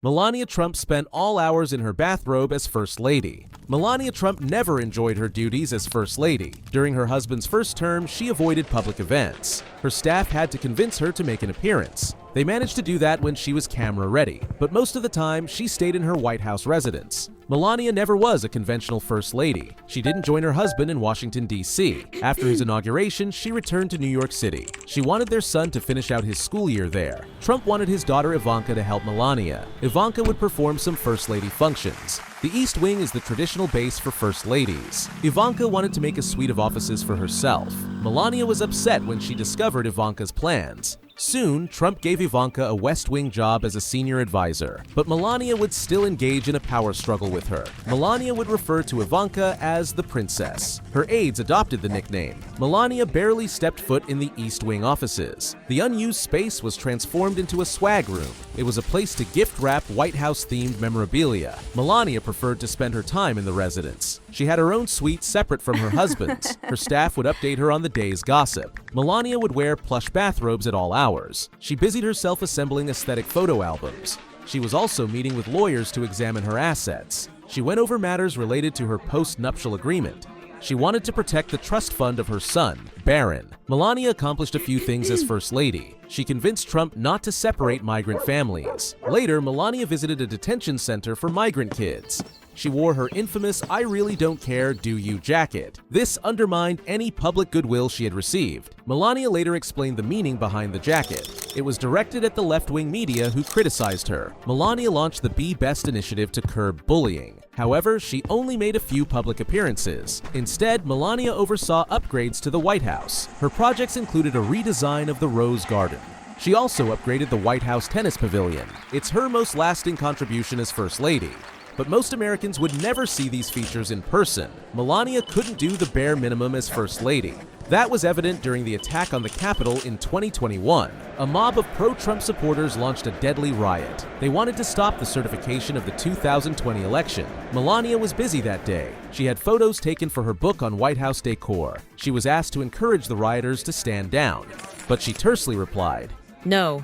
Melania Trump spent all hours in her bathrobe as First Lady. Melania Trump never enjoyed her duties as First Lady. During her husband's first term, she avoided public events. Her staff had to convince her to make an appearance. They managed to do that when she was camera-ready, but most of the time, she stayed in her White House residence. Melania never was a conventional First Lady. She didn't join her husband in Washington, D.C. After his inauguration, she returned to New York City. She wanted their son to finish out his school year there. Trump wanted his daughter Ivanka to help Melania. Ivanka would perform some First Lady functions. The East Wing is the traditional base for First Ladies. Ivanka wanted to make a suite of offices for herself. Melania was upset when she discovered Ivanka's plans. Soon, Trump gave Ivanka a West Wing job as a senior advisor, but Melania would still engage in a power struggle with her. Melania would refer to Ivanka as the princess. Her aides adopted the nickname. Melania barely stepped foot in the East Wing offices. The unused space was transformed into a swag room. It was a place to gift-wrap White House-themed memorabilia. Melania preferred to spend her time in the residence. She had her own suite separate from her husband's. Her staff would update her on the day's gossip. Melania would wear plush bathrobes at all hours. She busied herself assembling aesthetic photo albums. She was also meeting with lawyers to examine her assets. She went over matters related to her post-nuptial agreement. She wanted to protect the trust fund of her son, Barron. Melania accomplished a few things as First Lady. She convinced Trump not to separate migrant families. Later, Melania visited a detention center for migrant kids. She wore her infamous "I really don't care, do you" jacket. This undermined any public goodwill she had received. Melania later explained the meaning behind the jacket. It was directed at the left-wing media who criticized her. Melania launched the Be Best initiative to curb bullying. However, she only made a few public appearances. Instead, Melania oversaw upgrades to the White House. Her projects included a redesign of the Rose Garden. She also upgraded the White House tennis pavilion. It's her most lasting contribution as First Lady. But most Americans would never see these features in person. Melania couldn't do the bare minimum as First Lady. That was evident during the attack on the Capitol in 2021. A mob of pro-Trump supporters launched a deadly riot. They wanted to stop the certification of the 2020 election. Melania was busy that day. She had photos taken for her book on White House decor. She was asked to encourage the rioters to stand down, but she tersely replied, "No,